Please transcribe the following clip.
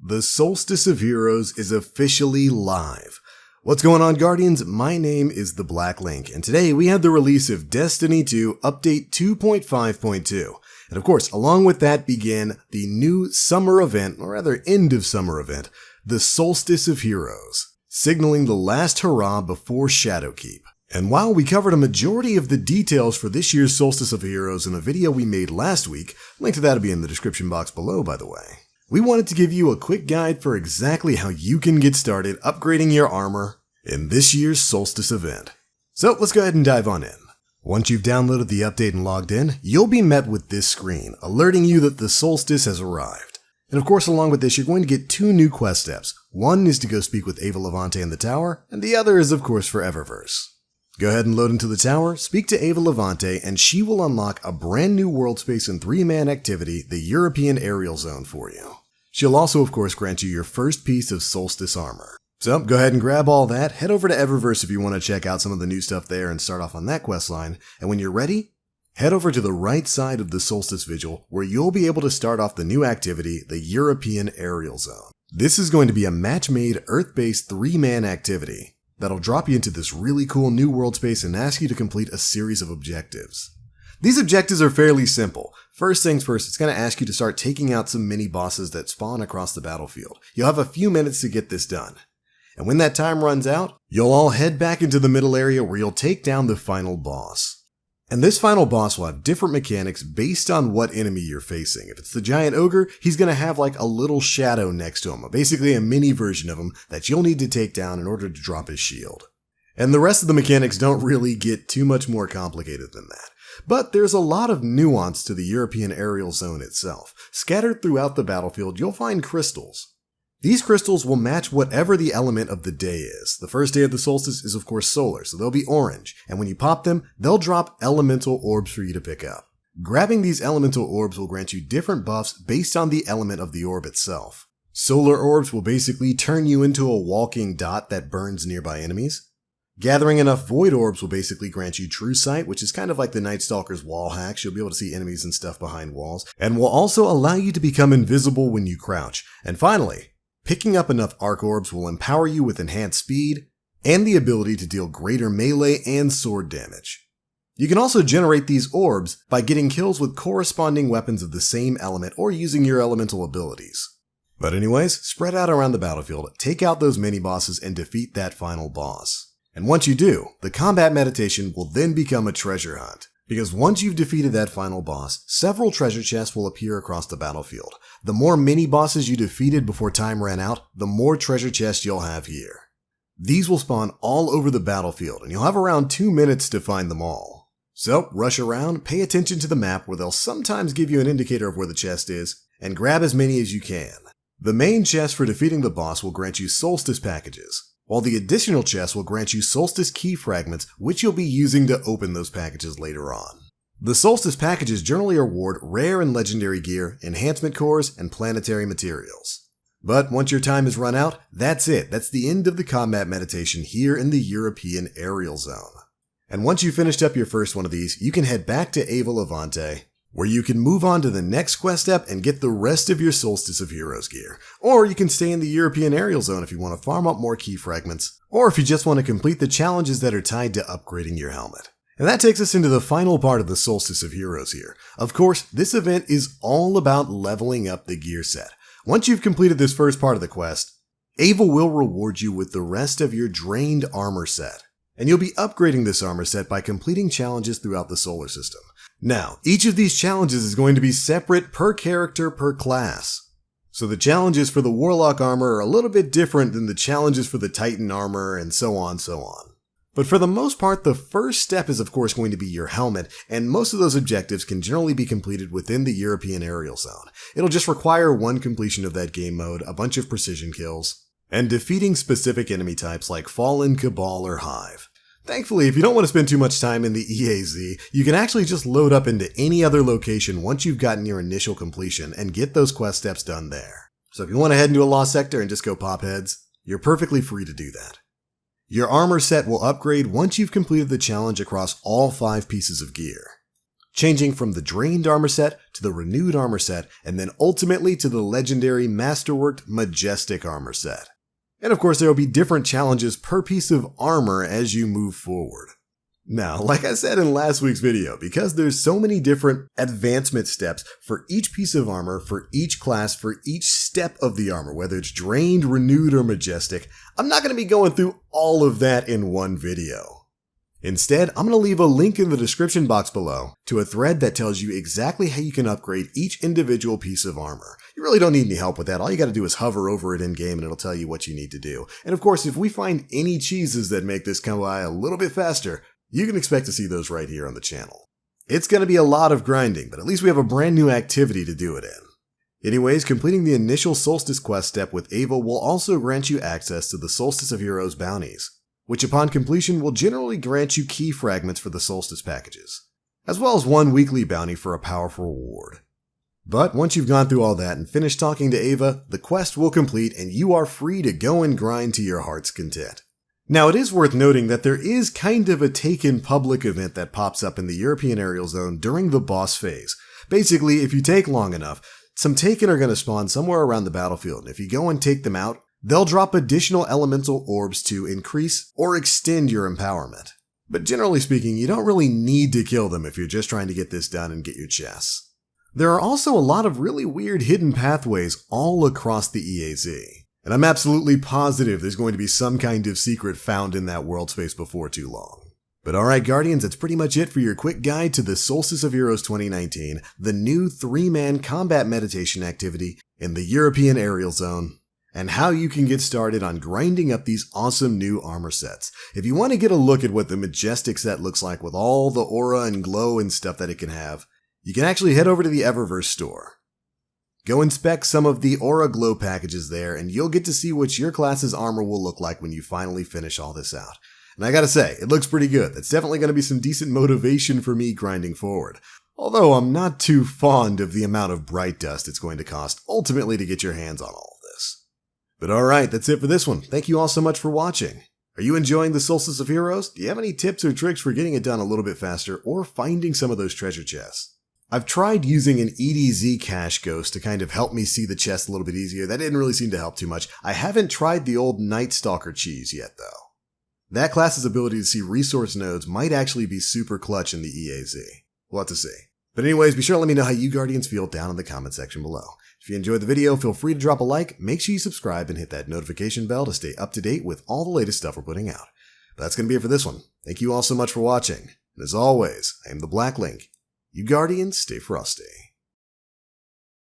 The Solstice of Heroes is officially live. What's going on, Guardians? My name is the Black Link, and today we had the release of Destiny 2 Update 2.5.2. And of course, along with that began the new summer event, or rather end of summer event, the Solstice of Heroes, signaling the last hurrah before Shadowkeep. And while we covered a majority of the details for this year's Solstice of Heroes in a video we made last week, link to that will be in the description box below, by the way, we wanted to give you a quick guide for exactly how you can get started upgrading your armor in this year's Solstice event. So let's go ahead and dive on in. Once you've downloaded the update and logged in, you'll be met with this screen, alerting you that the Solstice has arrived. And of course, along with this, you're going to get two new quest steps. One is to go speak with Ava Levante in the tower, and the other is, of course, for Eververse. Go ahead and load into the tower, speak to Ava Levante, and she will unlock a brand new world space and 3-man activity, the European Aerial Zone, for you. She'll also, of course, grant you your first piece of Solstice armor. So go ahead and grab all that, head over to Eververse if you want to check out some of the new stuff there and start off on that questline, and when you're ready, head over to the right side of the Solstice Vigil, where you'll be able to start off the new activity, the European Aerial Zone. This is going to be a match-made, Earth-based 3-man activity that'll drop you into this really cool new world space and ask you to complete a series of objectives. These objectives are fairly simple. First things first, it's going to ask you to start taking out some mini-bosses that spawn across the battlefield. You'll have a few minutes to get this done. And when that time runs out, you'll all head back into the middle area where you'll take down the final boss. And this final boss will have different mechanics based on what enemy you're facing. If it's the giant ogre, he's going to have like a little shadow next to him, basically a mini version of him that you'll need to take down in order to drop his shield. And the rest of the mechanics don't really get too much more complicated than that. But there's a lot of nuance to the European Aerial Zone itself. Scattered throughout the battlefield, you'll find crystals. These crystals will match whatever the element of the day is. The first day of the solstice is of course solar, so they'll be orange, and when you pop them, they'll drop elemental orbs for you to pick up. Grabbing these elemental orbs will grant you different buffs based on the element of the orb itself. Solar orbs will basically turn you into a walking dot that burns nearby enemies. Gathering enough void orbs will basically grant you true sight, which is kind of like the Night Stalker's wall hacks. You'll be able to see enemies and stuff behind walls, and will also allow you to become invisible when you crouch. And finally, picking up enough arc orbs will empower you with enhanced speed and the ability to deal greater melee and sword damage. You can also generate these orbs by getting kills with corresponding weapons of the same element or using your elemental abilities. But anyways, spread out around the battlefield, take out those mini-bosses and defeat that final boss. And once you do, the combat meditation will then become a treasure hunt. Because once you've defeated that final boss, several treasure chests will appear across the battlefield. The more mini-bosses you defeated before time ran out, the more treasure chests you'll have here. These will spawn all over the battlefield, and you'll have around 2 minutes to find them all. So, rush around, pay attention to the map where they'll sometimes give you an indicator of where the chest is, and grab as many as you can. The main chest for defeating the boss will grant you Solstice packages, while the additional chest will grant you Solstice key fragments, which you'll be using to open those packages later on. The Solstice packages generally award rare and legendary gear, enhancement cores, and planetary materials. But once your time is run out, that's it. That's the end of the combat meditation here in the European Aerial Zone. And once you've finished up your first one of these, you can head back to Ava Levante, where you can move on to the next quest step and get the rest of your Solstice of Heroes gear. Or you can stay in the European Aerial Zone if you want to farm up more key fragments, or if you just want to complete the challenges that are tied to upgrading your helmet. And that takes us into the final part of the Solstice of Heroes here. Of course, this event is all about leveling up the gear set. Once you've completed this first part of the quest, Ava will reward you with the rest of your drained armor set. And you'll be upgrading this armor set by completing challenges throughout the solar system. Now, each of these challenges is going to be separate per character per class. So the challenges for the Warlock armor are a little bit different than the challenges for the Titan armor and so on. But for the most part, the first step is of course going to be your helmet, and most of those objectives can generally be completed within the European Aerial Zone. It'll just require one completion of that game mode, a bunch of precision kills, and defeating specific enemy types like Fallen, Cabal, or Hive. Thankfully, if you don't want to spend too much time in the EAZ, you can actually just load up into any other location once you've gotten your initial completion and get those quest steps done there. So if you want to head into a lost sector and just go pop heads, you're perfectly free to do that. Your armor set will upgrade once you've completed the challenge across all 5 pieces of gear. changing from the drained armor set to the renewed armor set, and then ultimately to the legendary masterworked majestic armor set. And of course, there will be different challenges per piece of armor as you move forward. Now, like I said in last week's video, because there's so many different advancement steps for each piece of armor, for each class, for each step of the armor, whether it's drained, renewed, or majestic, I'm not going to be going through all of that in one video. Instead, I'm going to leave a link in the description box below to a thread that tells you exactly how you can upgrade each individual piece of armor. You really don't need any help with that. All you got to do is hover over it in-game and it'll tell you what you need to do. And of course, if we find any cheeses that make this come by a little bit faster, you can expect to see those right here on the channel. It's going to be a lot of grinding, but at least we have a brand new activity to do it in. Anyways, completing the initial Solstice quest step with Ava will also grant you access to the Solstice of Heroes bounties, which upon completion will generally grant you key fragments for the Solstice packages, as well as one weekly bounty for a powerful reward. But once you've gone through all that and finished talking to Ava, the quest will complete and you are free to go and grind to your heart's content. Now, it is worth noting that there is kind of a Taken public event that pops up in the European aerial zone during the boss phase. Basically, if you take long enough, some Taken are going to spawn somewhere around the battlefield, and if you go and take them out, they'll drop additional elemental orbs to increase or extend your empowerment. But generally speaking, you don't really need to kill them if you're just trying to get this done and get your chests. There are also a lot of really weird hidden pathways all across the EAZ. And I'm absolutely positive there's going to be some kind of secret found in that world space before too long. But alright Guardians, that's pretty much it for your quick guide to the Solstice of Heroes 2019, the new 3-man combat meditation activity in the European aerial zone, and how you can get started on grinding up these awesome new armor sets. If you want to get a look at what the Majestic set looks like with all the aura and glow and stuff that it can have, you can actually head over to the Eververse store. Go inspect some of the Aura Glow packages there, and you'll get to see what your class's armor will look like when you finally finish all this out. And I gotta say, it looks pretty good. That's definitely gonna be some decent motivation for me grinding forward. Although I'm not too fond of the amount of bright dust it's going to cost ultimately to get your hands on all of this. But alright, that's it for this one. Thank you all so much for watching. Are you enjoying the Solstice of Heroes? Do you have any tips or tricks for getting it done a little bit faster or finding some of those treasure chests? I've tried using an EDZ cache ghost to kind of help me see the chest a little bit easier. That didn't really seem to help too much. I haven't tried the old Night Stalker cheese yet though. That class's ability to see resource nodes might actually be super clutch in the EAZ. We'll have to see. But anyways, be sure to let me know how you Guardians feel down in the comment section below. If you enjoyed the video, feel free to drop a like, make sure you subscribe and hit that notification bell to stay up to date with all the latest stuff we're putting out. But that's going to be it for this one. Thank you all so much for watching. And as always, I am the Black Link. You Guardians, stay frosty.